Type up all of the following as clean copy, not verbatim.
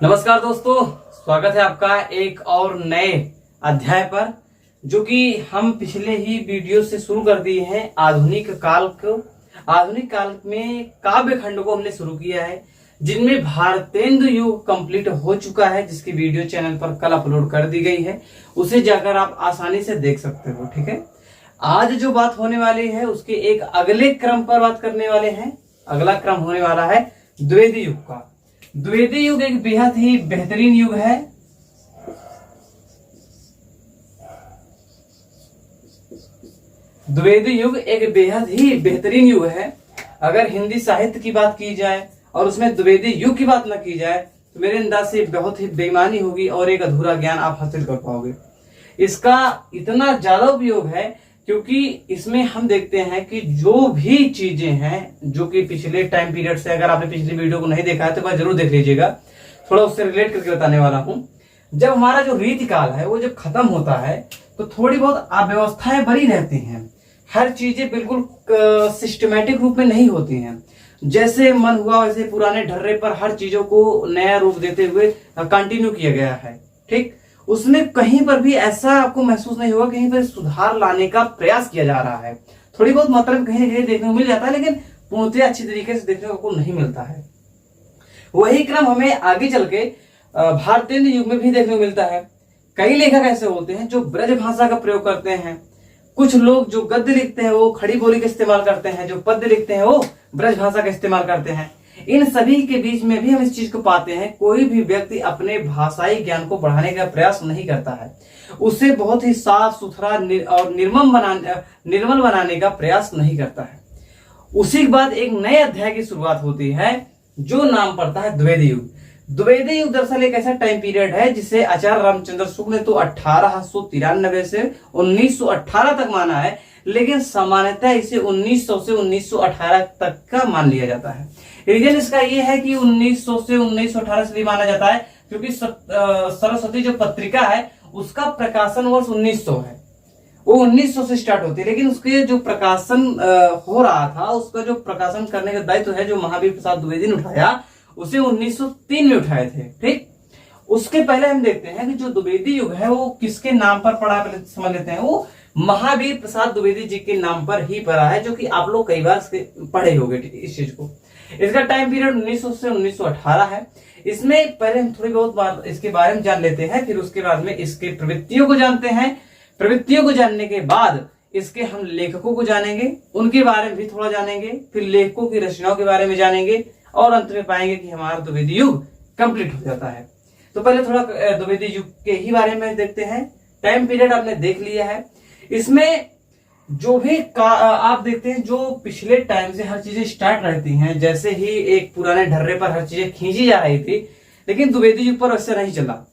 नमस्कार दोस्तों, स्वागत है आपका एक और नए अध्याय पर, जो कि हम पिछले ही वीडियो से शुरू कर दिए हैं। आधुनिक काल में काव्य खंड को हमने शुरू किया है, जिनमें भारतेंदु युग कंप्लीट हो चुका है, जिसकी वीडियो चैनल पर कल अपलोड कर दी गई है। उसे जाकर आप आसानी से देख सकते हो। ठीक है, आज जो बात होने वाली है उसके एक अगले क्रम पर बात करने वाले हैं। अगला क्रम होने वाला है द्विवेदी युग का। द्विवेदी युग एक बेहद ही बेहतरीन युग है। द्विवेदी युग एक बेहद ही बेहतरीन युग है। अगर हिंदी साहित्य की बात की जाए और उसमें द्विवेदी युग की बात न की जाए तो मेरे अंदाज से बहुत ही बेईमानी होगी और एक अधूरा ज्ञान आप हासिल कर पाओगे। इसका इतना ज्यादा उपयोग है क्योंकि इसमें हम देखते हैं कि जो भी चीजें हैं जो कि पिछले टाइम पीरियड से, अगर आपने पिछली वीडियो को नहीं देखा है तो वह जरूर देख लीजिएगा, थोड़ा उससे रिलेट करके बताने वाला हूं। जब हमारा जो रीतिकाल है वो जब खत्म होता है तो थोड़ी बहुत अव्यवस्थाएं बनी रहती हैं। हर चीजें बिल्कुल सिस्टमेटिक रूप में नहीं होती हैं। जैसे मन हुआ वैसे पुराने ढर्रे पर हर चीजों को नया रूप देते हुए कंटिन्यू किया गया है। ठीक, उसमें कहीं पर भी ऐसा आपको महसूस नहीं होगा कहीं पर सुधार लाने का प्रयास किया जा रहा है। थोड़ी बहुत मात्रा में कहीं ना कहीं देखने को मिल जाता है, लेकिन पूर्णतः अच्छी तरीके से देखने को नहीं मिलता है। वही क्रम हमें आगे चल के भारतेंदु युग में भी देखने को मिलता है। कई लेखक ऐसे होते हैं जो ब्रज भाषा का प्रयोग करते हैं। कुछ लोग जो गद्य लिखते हैं वो खड़ी बोली का इस्तेमाल करते हैं, जो पद्य लिखते हैं वो ब्रज भाषा का इस्तेमाल करते हैं। इन सभी के बीच में भी हम इस चीज को पाते हैं, कोई भी व्यक्ति अपने भाषाई ज्ञान को बढ़ाने का प्रयास नहीं करता है। उसे बहुत ही साफ सुथरा और निर्मल बनाने का प्रयास नहीं करता है। उसी के बाद एक नए अध्याय की शुरुआत होती है जो नाम पड़ता है द्विवेदी युग। द्विवेदी युग दरअसल एक ऐसा टाइम पीरियड है जिसे आचार्य रामचंद्र शुक्ल ने तो 1893 से 1918 तक माना है, लेकिन सामान्यतः इसे 1900 से 1918 तक का मान लिया जाता है। रीजन इसका यह है कि 1900 से 1918 इसलिए माना जाता है क्योंकि सरस्वती जो पत्रिका है उसका प्रकाशन वर्ष 1900 है। वो 1900 से स्टार्ट होती है, लेकिन उसके जो प्रकाशन हो रहा था, उसका जो प्रकाशन करने का दायित्व है जो महावीर प्रसाद द्विवेदी ने उठाया, उसे 1903 में उठाए थे। ठीक, उसके पहले हम देखते हैं कि जो द्विवेदी युग है वो किसके नाम पर पड़ा, पहले समझ लेते हैं। वो महावीर प्रसाद द्विवेदी जी के नाम पर ही पड़ा है, जो कि आप लोग कई बार पढ़े होंगे इस चीज को। इसका टाइम पीरियड 1900 से 1918 है। इसमें पहले हम थोड़ी बहुत बात इसके बारे में जान लेते हैं, फिर उसके बाद में इसके प्रवृत्तियों को जानते हैं। प्रवृत्तियों को जानने के बाद इसके हम लेखकों को जानेंगे, उनके बारे में भी थोड़ा जानेंगे, फिर लेखकों की रचनाओं के बारे में जानेंगे और अंत में पाएंगे कि हमारा द्विवेदी युग कंप्लीट हो जाता है। तो पहले थोड़ा द्विवेदी युग के ही बारे में देखते हैं। टाइम पीरियड आपने देख लिया है। इसमें जो भी आप देखते हैं जो पिछले टाइम से हर चीजें स्टार्ट रहती हैं, जैसे ही एक पुराने ढर्रे पर हर चीजें खींची जा रही थी, लेकिन द्विवेदी युग पर वैसे नहीं चला।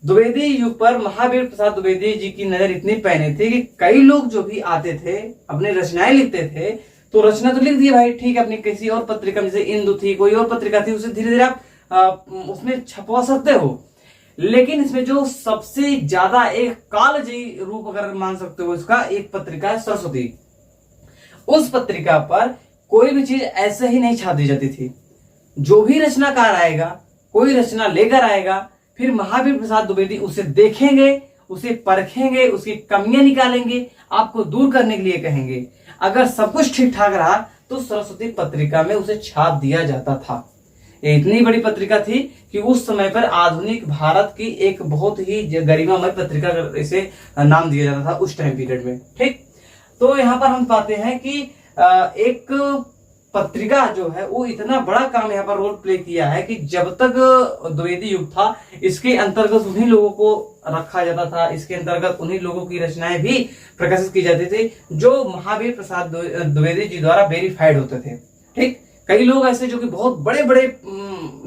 द्विवेदी युग पर महावीर प्रसाद द्विवेदी जी की नजर इतनी पैनी थी कि कई लोग जो भी आते थे अपनी रचनाएं लिखते थे, तो रचना तो लिख दी भाई, ठीक है, अपनी किसी और पत्रिका में, जैसे इंदु थी, कोई और पत्रिका थी, उसे धीरे धीरे आप उसमें छपवा सकते हो। लेकिन इसमें जो सबसे ज्यादा एक कालजयी रूप अगर मान सकते हो इसका, एक पत्रिका है सरस्वती। उस पत्रिका पर कोई भी चीज ऐसे ही नहीं छाप दी जाती थी। जो भी रचनाकार आएगा, कोई रचना लेकर आएगा, फिर महावीर प्रसाद द्विवेदी उसे देखेंगे, उसे परखेंगे, उसकी कमियां निकालेंगे, आपको दूर करने के लिए कहेंगे। अगर सब कुछ ठीक ठाक रहा तो सरस्वती पत्रिका में उसे छाप दिया जाता था। ये इतनी बड़ी पत्रिका थी कि उस समय पर आधुनिक भारत की एक बहुत ही गरिमामय पत्रिका इसे नाम दिया जाता था उस टाइम पीरियड में। ठीक, तो यहाँ पर हम पाते हैं कि एक पत्रिका जो है वो इतना बड़ा काम यहाँ पर रोल प्ले किया है कि जब तक द्विवेदी युग था इसके अंतर्गत उन्हीं लोगों को रखा जाता था, इसके अंतर्गत उन्हीं लोगों की रचनाएं भी प्रकाशित की जाती थी जो महावीर प्रसाद द्विवेदी जी द्वारा वेरीफाइड होते थे। ठीक, कई लोग ऐसे जो कि बहुत बड़े बड़े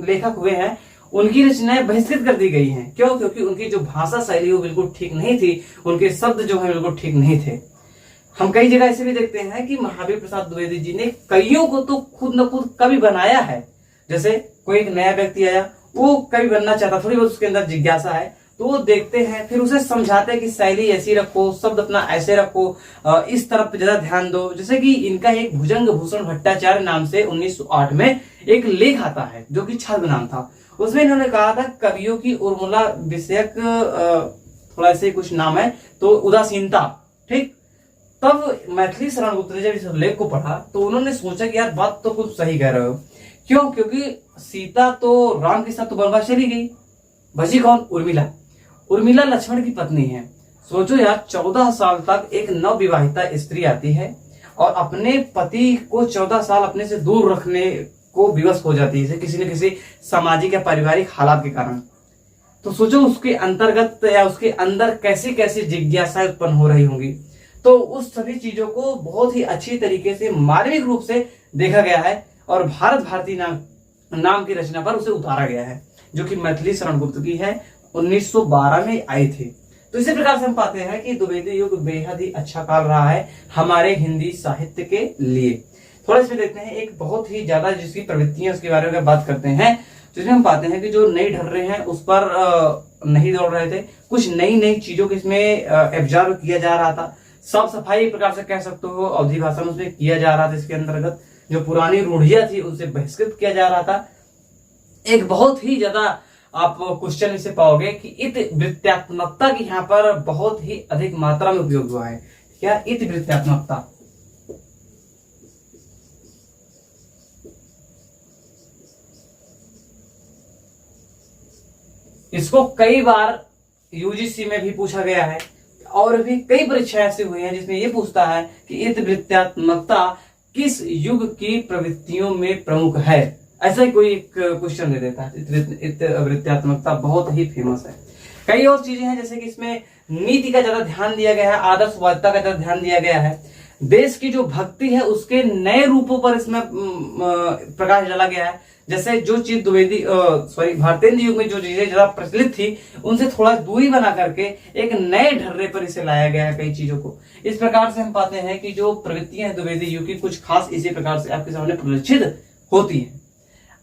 लेखक हुए हैं, उनकी रचनाएं बहिष्कृत कर दी गई हैं। क्यों? क्योंकि उनकी जो भाषा शैली वो बिल्कुल ठीक नहीं थी, उनके शब्द जो है बिल्कुल ठीक नहीं थे। हम कई जगह ऐसे भी देखते हैं कि महावीर प्रसाद द्विवेदी जी ने कईयों को तो खुद न खुद कवि बनाया है। जैसे कोई एक नया व्यक्ति आया, वो कवि बनना चाहता, थोड़ी बहुत उसके अंदर जिज्ञासा है, तो वो देखते हैं, फिर उसे समझाते हैं कि शैली ऐसी रखो, शब्द अपना ऐसे रखो, इस तरफ ज्यादा ध्यान दो। जैसे कि इनका एक भुजंग भूषण भट्टाचार्य नाम से 1908 में एक लेख आता है जो कि छद्म नाम था। उसमें इन्होंने कहा था कवियों की उर्मिला विषयक थोड़ा ऐसे कुछ नाम है, तो उदासीनता। ठीक, तब मैथिली शरण गुप्त ने जब इस लेख को पढ़ा तो उन्होंने सोचा कि यार बात तो कुछ सही कह रहे हो। क्यों? क्योंकि सीता तो राम के साथ तो वनवास चली गई, बची कौन? उर्मिला। उर्मिला लक्ष्मण की पत्नी है। सोचो यार, 14 साल तक एक नवविवाहिता स्त्री आती है और अपने पति को 14 साल अपने से दूर रखने को विवश हो जाती है किसी न किसी सामाजिक या पारिवारिक हालात के कारण। तो सोचो उसके अंतर्गत या उसके अंदर कैसी कैसी जिज्ञासाएं उत्पन्न हो रही होंगी। तो उस सभी चीजों को बहुत ही अच्छी तरीके से मार्मिक रूप से देखा गया है और भारत भारती नाम की रचना पर उसे उतारा गया है, जो कि मैथिली शरण गुप्त की है, 1912 में आई थी। तो इसी प्रकार से हम पाते हैं कि द्विवेदी युग बेहद ही अच्छा काल रहा है हमारे हिंदी साहित्य के लिए। थोड़ा इसमें देखते हैं, एक बहुत ही ज्यादा जिसकी प्रवृत्तियां उसके बारे में बात करते हैं, जिसमें हम पाते हैं कि जो नई ढर्रे हैं उस पर नहीं दौड़ रहे थे, कुछ नई नई चीजों को इसमें एब्जॉर्व किया जा रहा था। साफ सफाई एक प्रकार से कह सकते हो, अवधि भाषा में उसमें किया जा रहा था। इसके अंतर्गत जो पुरानी रूढ़ियां थी उनसे बहिष्कृत किया जा रहा था। एक बहुत ही ज्यादा आप क्वेश्चन इसे पाओगे कि इतिवृत्तात्मकता की यहाँ पर बहुत ही अधिक मात्रा में उपयोग हुआ है। क्या इतिवृत्तात्मकता? इसको कई बार यूजीसी में भी पूछा गया है और भी कई परीक्षाएं ऐसी हुई हैं जिसमें यह पूछता है कि इतिवृत्तात्मकता किस युग की प्रवृत्तियों में प्रमुख है। ऐसा ही कोई एक क्वेश्चन दे देता है। इतिवृत्तात्मकता बहुत ही फेमस है। कई और चीजें हैं, जैसे कि इसमें नीति का ज्यादा ध्यान दिया गया है, आदर्शवादिता का ज्यादा ध्यान दिया गया है, देश की जो भक्ति है उसके नए रूपों पर इसमें प्रकाश डाला गया है। जैसे जो चीज भारतेंदु युग में जो चीजें ज्यादा प्रचलित थी उनसे थोड़ा दूरी बना करके एक नए ढर्रे पर इसे लाया गया है कई चीजों को। इस प्रकार से हम पाते हैं कि जो प्रवृत्तियां हैं द्विवेदी युग की कुछ खास इसी प्रकार से आपके सामने प्रदर्शित होती है।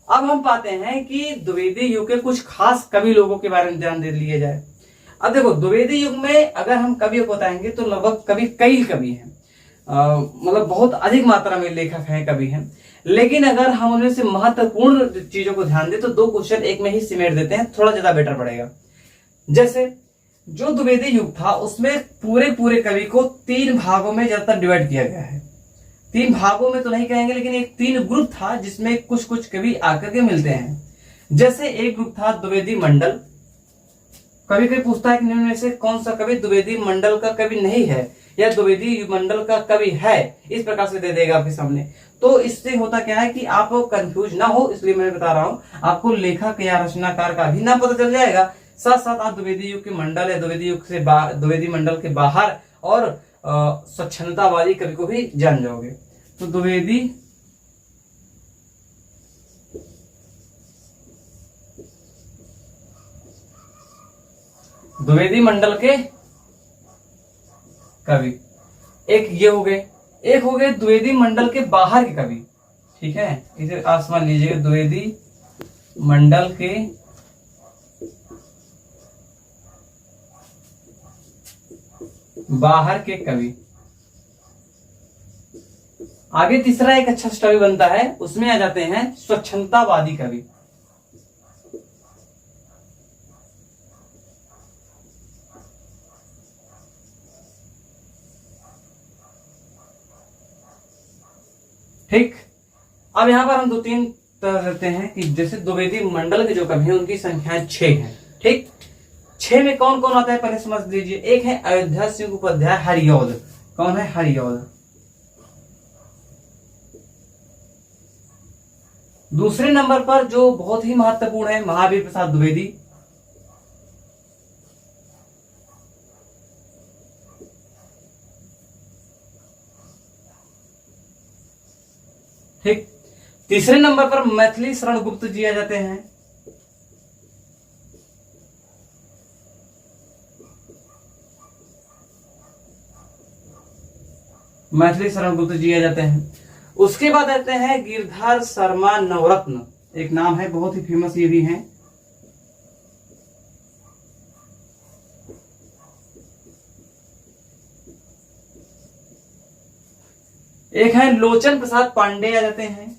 अब हम पाते हैं कि द्विवेदी युग के कुछ खास कवि लोगों के बारे में ध्यान दे लिए जाए। अब देखो, द्विवेदी युग में अगर हम कवियों को बताएंगे तो लगभग कई कवि हैं, मतलब बहुत अधिक मात्रा में लेखक हैं, कवि हैं। लेकिन अगर हम उनमें से महत्वपूर्ण चीजों को ध्यान दें तो दो क्वेश्चन एक में ही सिमेट देते हैं, थोड़ा ज्यादा बेटर पड़ेगा। जैसे जो द्विवेदी युग था उसमें पूरे कवि को 3 भागों में ज्यादातर डिवाइड किया गया है। 3 भागों में तो नहीं कहेंगे, लेकिन एक 3 ग्रुप था जिसमें कुछ कवि आकर के मिलते हैं। जैसे एक ग्रुप था द्विवेदी मंडल। कभी कभी पूछता है कि निम्न में से कौन सा कवि द्विवेदी मंडल का कवि नहीं है या द्विवेदी मंडल का कवि है, इस प्रकार से दे देगा आपके सामने। तो इससे होता क्या है कि आप कंफ्यूज ना हो, इसलिए मैं बता रहा हूं, आपको लेखक या रचनाकार का भी नाम पता चल जाएगा, साथ साथ आप द्विवेदी युग के मंडल या द्विवेदी मंडल के बाहर और स्वच्छंदतावादी कवि को भी जान जाओगे। तो द्विवेदी मंडल के कवि एक ये हो गए, एक हो गए द्विवेदी मंडल के बाहर के कवि। ठीक है, इसे आप समझ लीजिएगा, द्विवेदी मंडल के बाहर के कवि। आगे तीसरा एक अच्छा स्टोरी बनता है, उसमें आ जाते हैं स्वच्छंदतावादी कवि। ठीक, अब यहां पर हम 2-3 तरह देते हैं कि जैसे द्विवेदी मंडल के जो कवि हैं उनकी संख्या 6 है। ठीक, 6 में कौन कौन आता है पहले समझ लीजिए। एक है अयोध्या सिंह उपाध्याय हरिऔध। कौन है? हरिऔध। दूसरे नंबर पर जो बहुत ही महत्वपूर्ण है, महावीर प्रसाद द्विवेदी। ठीक, तीसरे नंबर पर मैथिली शरण गुप्त जी आ जाते हैं। मैथिली शरण गुप्त जी आ जाते हैं। उसके बाद आते हैं गिरधर शर्मा नवरत्न, एक नाम है, बहुत ही फेमस ये भी हैं। एक है लोचन प्रसाद पांडे आ जाते हैं।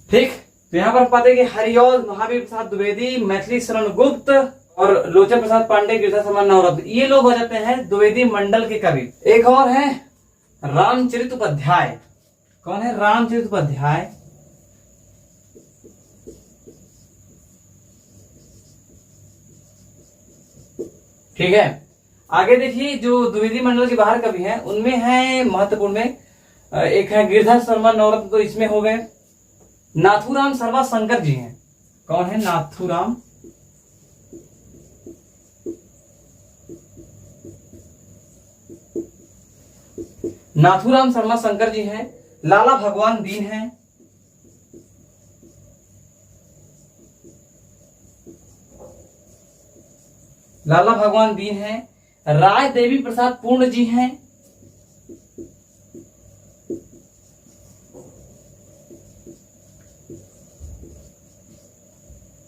ठीक, तो यहाँ पर पाते हैं कि हरिऔध महावीर प्रसाद द्विवेदी, मैथिली शरण गुप्त और लोचन प्रसाद पांडे, गिरजा शर्मा नवरत्न, ये लोग हो जाते हैं द्विवेदी मंडल के कवि। एक और है रामचरित उपाध्याय। कौन है? रामचरित उपाध्याय। ठीक है, आगे देखिए जो द्विवेदी मंडल के बाहर कवि हैं उनमें है महत्वपूर्ण में एक है गिरजा शर्मा नवरत्न, तो इसमें हो गए नाथूराम शर्मा शंकर जी हैं। कौन है? नाथूराम शर्मा शंकर जी हैं। लाला भगवान दीन हैं। लाला भगवान दीन हैं। राय देवी प्रसाद पूर्ण जी हैं।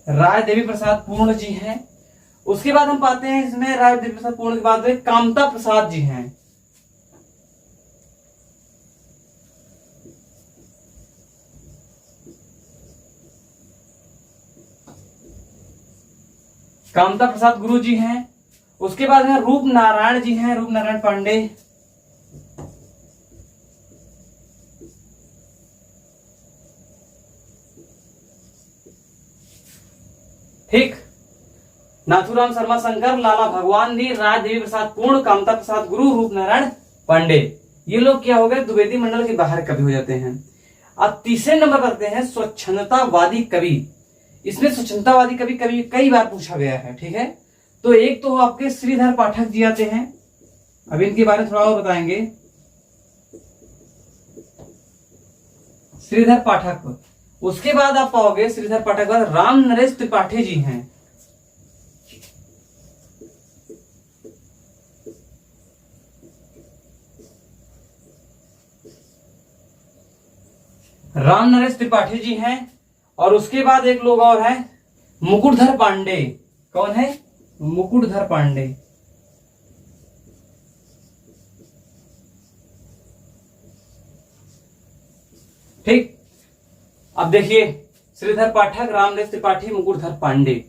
राय देवी प्रसाद पूर्ण जी हैं। उसके बाद हम पाते हैं इसमें राय देवी प्रसाद पूर्ण के बाद में कामता प्रसाद जी हैं। कामता प्रसाद गुरु जी हैं। उसके बाद है रूप नारायण जी हैं, रूप नारायण पांडे। ठीक, नाथूराम शर्मा शंकर, लाला भगवान दी, राय देवी प्रसाद पूर्ण, कामता प्रसाद गुरु, रूप नारायण पांडे, ये लोग क्या हो गए? द्विवेदी मंडल के बाहर कवि हो जाते हैं। अब तीसरे नंबर पर रखते हैं स्वच्छंदतावादी कवि। इसमें स्वच्छंदतावादी कवि कई बार पूछा गया है। ठीक है, तो एक तो आपके श्रीधर पाठक जी आते हैं, अब इनके बारे में थोड़ा और बताएंगे। श्रीधर पाठक, उसके बाद आप पाओगे श्रीधर पाठक बाद राम नरेश त्रिपाठी जी हैं। राम नरेश त्रिपाठी जी हैं। और उसके बाद एक लोग और हैं मुकुटधर पांडे। कौन है? मुकुटधर पांडे। ठीक, अब देखिए श्रीधर पाठक, रामनरेश त्रिपाठी, मुकुटधर पांडे,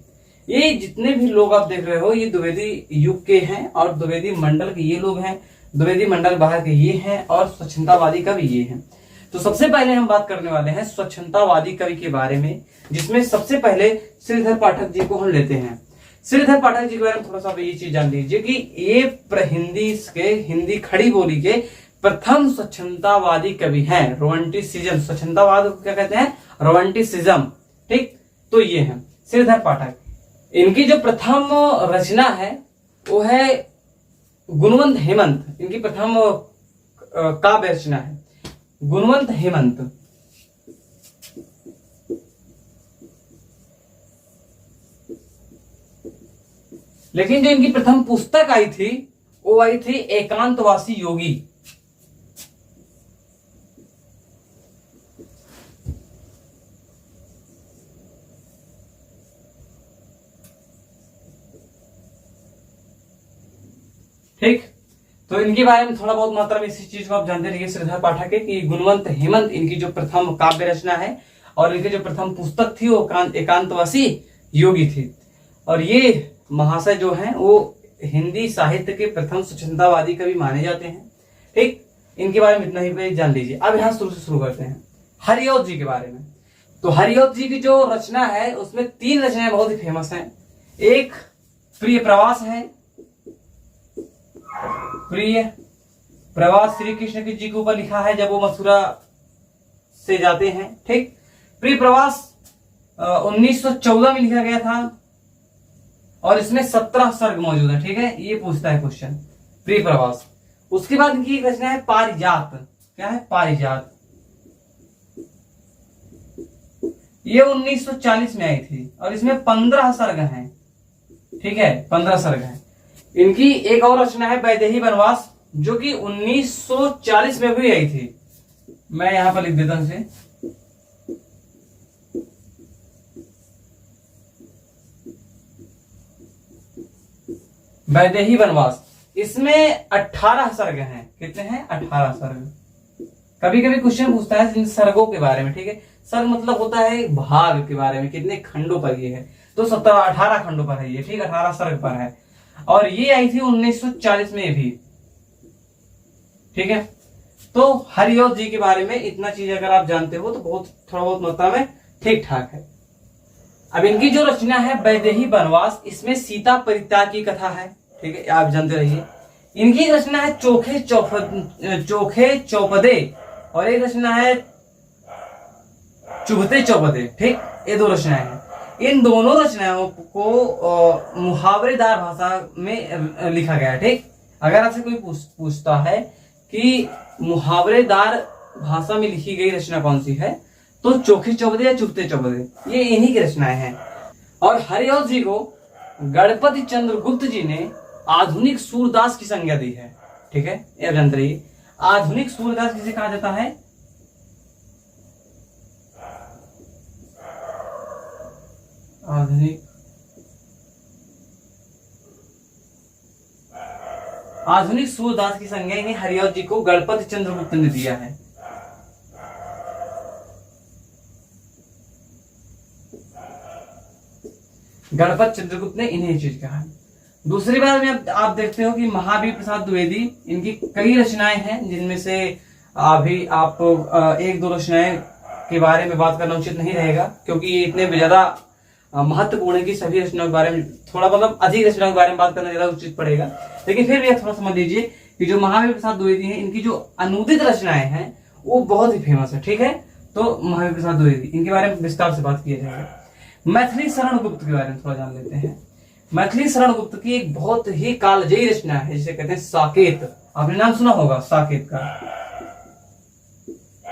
ये जितने भी लोग आप देख रहे हो ये द्विवेदी युग के हैं और द्विवेदी मंडल के ये लोग हैं, द्विवेदी मंडल बाहर के ये हैं और स्वच्छंदतावादी कवि ये हैं। तो सबसे पहले हम बात करने वाले हैं स्वच्छंदतावादी कवि के बारे में, जिसमें सबसे पहले श्रीधर पाठक जी को हम लेते हैं। श्रीधर पाठक जी के बारे में थोड़ा सा ये चीज जान लीजिए कि ये हिंदी खड़ी बोली के प्रथम स्वच्छंदतावादी कवि हैं। रोमांटिसिज्म, स्वच्छंदतावाद को क्या कहते हैं? रोमांटिसिज्म। ठीक, तो ये है श्रीधर पाठक। इनकी जो प्रथम रचना है वो है गुणवंत हेमंत। इनकी प्रथम काव्य रचना है गुणवंत हेमंत। लेकिन जो इनकी प्रथम पुस्तक आई थी वो आई थी एकांतवासी योगी। ठीक, तो इनके बारे में थोड़ा बहुत मात्रा में इसी चीज को आप जानते रहिए श्रीधर पाठक के कि गुणवंत हेमंत इनकी जो प्रथम काव्य रचना है और इनकी जो प्रथम पुस्तक थी वो एकांतवासी योगी थी। और ये महाशय जो हैं वो हिंदी साहित्य के प्रथम स्वच्छंदतावादी कवि माने जाते हैं। ठीक, इनके बारे में इतना ही जान लीजिए। अब यहाँ शुरू करते हैं हरिऔध जी के बारे में। तो हरिऔध जी की जो रचना है उसमें 3 रचनाएं बहुत ही फेमस हैं। एक प्रिय प्रवास है, प्रिय प्रवास श्री कृष्ण जी के ऊपर लिखा है जब वो मथुरा से जाते हैं। ठीक, प्रिय प्रवास 1914 में लिखा गया था और इसमें 17 सर्ग मौजूद है। ठीक है, ये पूछता है क्वेश्चन प्रिय प्रवास। उसके बाद इनकी एक रचना है पारिजात। क्या है? पारिजात। ये 1940 में आई थी और इसमें 15 सर्ग हैं। ठीक है, 15 सर्ग हैं। इनकी एक और रचना है वैदेही वनवास जो कि 1940 में भी आई थी। मैं यहां पर लिख देता हूं इसे। वैदेही वनवास, इसमें 18 सर्ग हैं। कितने हैं? 18 सर्ग। कभी कभी क्वेश्चन पूछता है इन सर्गों के बारे में, ठीक है। सर्ग मतलब होता है भाग के बारे में, कितने खंडों पर ये है, तो 18 खंडों पर है ये, ठीक, 18 सर्ग पर है। और ये आई थी 1940 में भी, ठीक है। तो हरिऔध जी के बारे में इतना चीज अगर आप जानते हो तो बहुत थोड़ा बहुत मात्रा में ठीक ठाक है। अब इनकी जो रचना है वैदेही वनवास, इसमें सीता परित्याग की कथा है, ठीक है, आप जानते रहिए। इनकी रचना है चोखे चौपदे, और एक रचना है चुभते चौपदे, ठीक, ये दो रचनाएं हैं। इन दोनों रचनाओं को मुहावरेदार भाषा में लिखा गया है, ठीक। अगर आपसे कोई पूछता है कि मुहावरेदार भाषा में लिखी गई रचना कौन सी है, तो चोखे चौपदे या चुभते चौपदे, ये इन्हीं की रचनाएं हैं। और हरिऔध जी को गणपति चंद्रगुप्त जी ने आधुनिक सूरदास की संज्ञा दी है, ठीक है, ये जानते रहिए। आधुनिक सूरदास किसे कहा जाता है? आधुनिक सूरदास की संज्ञा इन्हें हरिऔध जी को गणपति चंद्रगुप्त ने दिया है। गणपति चंद्रगुप्त ने इन्हें चीज कहा है। दूसरी बात में आप देखते हो कि महावीर प्रसाद द्विवेदी, इनकी कई रचनाएं हैं, जिनमें से अभी आप एक दो रचनाएं के बारे में बात करना उचित नहीं रहेगा, क्योंकि ये इतने ज्यादा महत्वपूर्ण है कि सभी रचनाओं के बारे में थोड़ा मतलब अधिक रचनाओं के बारे में बात करना ज्यादा उचित पड़ेगा। लेकिन फिर भी आप थोड़ा समझ लीजिए कि जो महावीर प्रसाद द्विवेदी हैं, इनकी जो अनुदित रचनाएं हैं वो बहुत ही फेमस है, ठीक है। तो महावीर प्रसाद द्विवेदी, इनके बारे में विस्तार से बात किया जाएगा। मैथिली शरण गुप्त के बारे में थोड़ा जान लेते हैं। मैथिली शरण गुप्त की एक बहुत ही कालजयी रचना है, जिसे कहते हैं साकेत। आपने नाम सुना होगा साकेत का।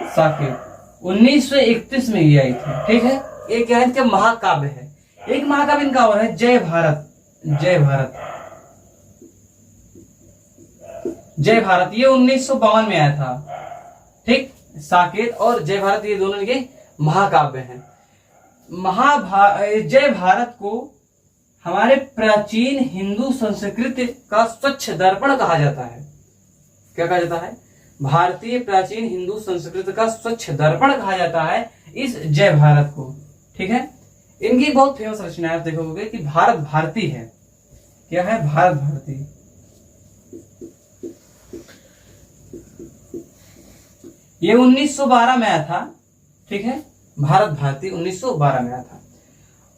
साकेत 1931 में ये आई थी, ठीक है। एक क्या है, इनका महाकाव्य है। एक महाकाव्य इनका और है जय भारत। जय भारत, जय भारत, ये 1952 में आया था, ठीक। साकेत और जय भारत ये दोनों इनके महाकाव्य हैं। जय भारत को हमारे प्राचीन हिंदू संस्कृति का स्वच्छ दर्पण कहा जाता है। क्या कहा जाता है? भारतीय प्राचीन हिंदू संस्कृति का स्वच्छ दर्पण कहा जाता है इस जय भारत को, ठीक है। इनकी बहुत फेमस रचना आप देखोगे कि भारत भारती है। क्या है? भारत भारती। ये 1912 में आया था, ठीक है। भारत भारती 1912 में आया था।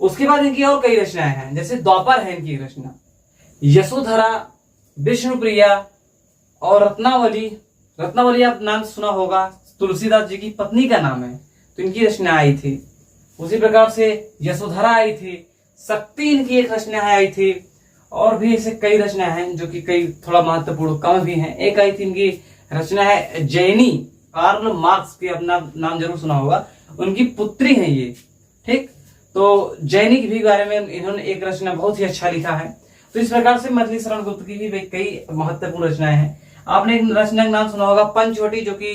उसके बाद इनकी और कई रचनाएं हैं, जैसे द्वापर है इनकी रचना, यशोधरा, विष्णुप्रिया और रत्नावली। रत्नावली आप नाम सुना होगा, तुलसीदास जी की पत्नी का नाम है, तो इनकी रचना आई थी। उसी प्रकार से यशोधरा आई थी, शक्ति इनकी एक रचना आई थी, और भी ऐसे कई रचनाएं हैं जो कि कई थोड़ा महत्वपूर्ण कम भी हैं। एक आई थी इनकी रचना है जैनी, कार्ल मार्क्स की अपना नाम जरूर सुना होगा, उनकी पुत्री है ये, ठीक। तो जैनी के भी बारे में इन्होंने एक रचना बहुत ही अच्छा लिखा है। तो इस प्रकार से मैथिली शरण गुप्त की भी कई महत्वपूर्ण रचनाएं हैं। आपने एक रचना का नाम सुना होगा पंचवटी, जो कि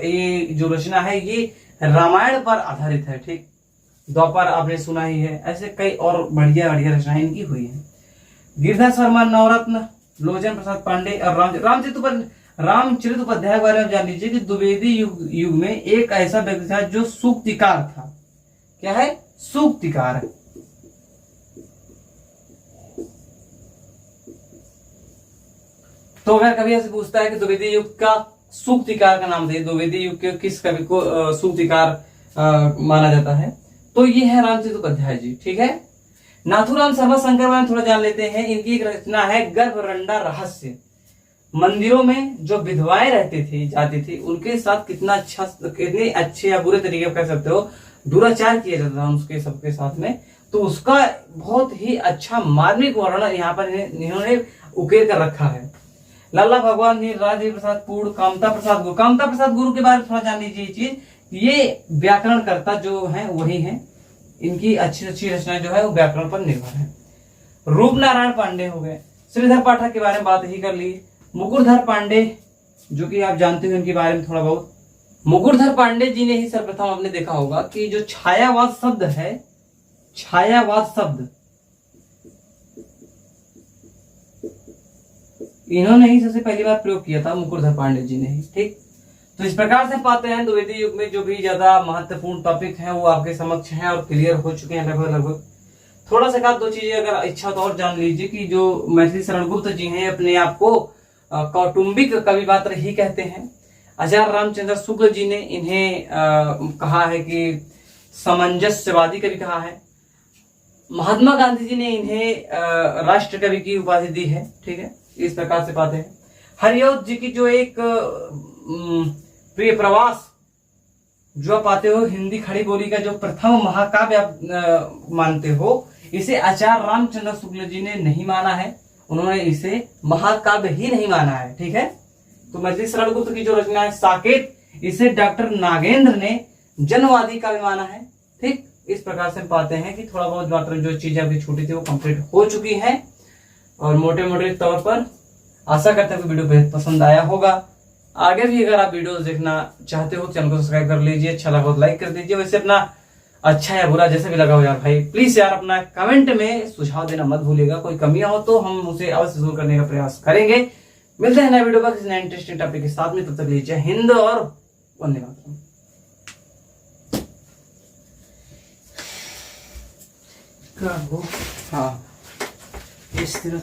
ये जो रचना है ये रामायण पर आधारित है, ठीक। द्वापर आपने सुना ही है। ऐसे कई और बढ़िया बढ़िया रचनाएं इनकी हुई है। गिरिधर शर्मा, नवरत्न, लोचन प्रसाद पांडे और रामचरित उपाध्याय के बारे में जान लीजिए कि द्विवेदी युग में एक ऐसा व्यक्ति था जो सूक्तिकार था। क्या है? सूक्तिकार। तो अगर कभी ऐसे पूछता है कि द्विवेदी युग का सूक्तिकार का नाम दे, द्विवेदी युग के किस कवि को सूक्तिकार माना जाता है, तो ये है रामचरित उपाध्याय जी, ठीक है। नाथूराम शर्मा शंकर बारे में थोड़ा जान लेते हैं। इनकी एक रचना है गर्भरंडा रहस्य। मंदिरों में जो विधवाएं रहती थी, जाती थी, उनके साथ कितने अच्छे या बुरे तरीके कह सकते हो दुराचार किया जाता था उसके सबके साथ में, तो उसका बहुत ही अच्छा मार्मिक वर्णन यहाँ पर इन्होंने उकेर कर रखा है। लाला भगवान जी, राजेंद्र प्रसाद पूर्ण, कामता प्रसाद गुरु। कामता प्रसाद गुरु के बारे में थोड़ा जान लीजिए चीज, ये व्याकरणकर्ता जो है वही है। इनकी अच्छी अच्छी रचनाएं जो है वो व्याकरण पर निर्भर है। रूप नारायण पांडे हो गए। श्रीधर पाठक के बारे में बात ही कर ली। मुकुरधर पांडे, जो कि आप जानते हो इनके बारे में थोड़ा बहुत। मुकुरधर पांडे जी ने ही सर्वप्रथम आपने देखा होगा कि जो छायावाद शब्द है, छायावाद शब्द इन्होंने ही सबसे पहली बार प्रयोग किया था, मुकुरधर पांडे जी ने ही, ठीक। तो इस प्रकार से पाते हैं द्विवेदी युग में जो भी ज्यादा महत्वपूर्ण टॉपिक हैं वो आपके समक्ष हैं और क्लियर हो चुके हैं लगभग। थोड़ा सा एक दो चीजें अगर इच्छा हो तो और जान लीजिए कि जो मैथिली शरण गुप्त जी हैं अपने आप को कौटुंबिक कवि मात्र ही कहते हैं। आचार्य रामचंद्र शुक्ल जी ने इन्हें कहा है कि सामंजस्यवादी कवि कहा है। महात्मा गांधी जी ने इन्हें राष्ट्र कवि की उपाधि दी है। ठीक है, इस प्रकार से पाते हैं। हरिऔध जी की जो एक प्रिय प्रवास जो आप पाते हो हिंदी खड़ी बोली का जो प्रथम महाकाव्य आप मानते हो, इसे आचार्य रामचंद्र शुक्ल जी ने नहीं माना है। उन्होंने इसे महाकाव्य ही नहीं माना है। ठीक है, तो मैथिली शरण गुप्त की जो रचना है साकेत, इसे डॉक्टर नागेंद्र ने जनवादी काव्य माना है। ठीक, इस प्रकार से हम पाते हैं कि थोड़ा बहुत मात्र जो चीजें अभी छूटी थी वो कंप्लीट हो चुकी है। और मोटे मोटे तौर पर आशा करते हैं कि वीडियो बेहद पसंद आया होगा। आगे भी अगर आप वीडियोस देखना चाहते हो चैनल को सब्सक्राइब कर लीजिए, अच्छा लगा तो लाइक कर दीजिए। वैसे अपना अच्छा या बुरा जैसे भी लगा हो यार भाई, प्लीज यार अपना कमेंट में सुझाव देना मत भूलिएगा। कोई कमियां हो तो हम उसे अवश्य दूर करने का प्रयास करेंगे। मिलते हैं नए वीडियो पर किसी नए इंटरेस्टिंग टॉपिक के साथ में। तब तक लीजिए हिंद और वंदे मातरम। हाँ, इस तरह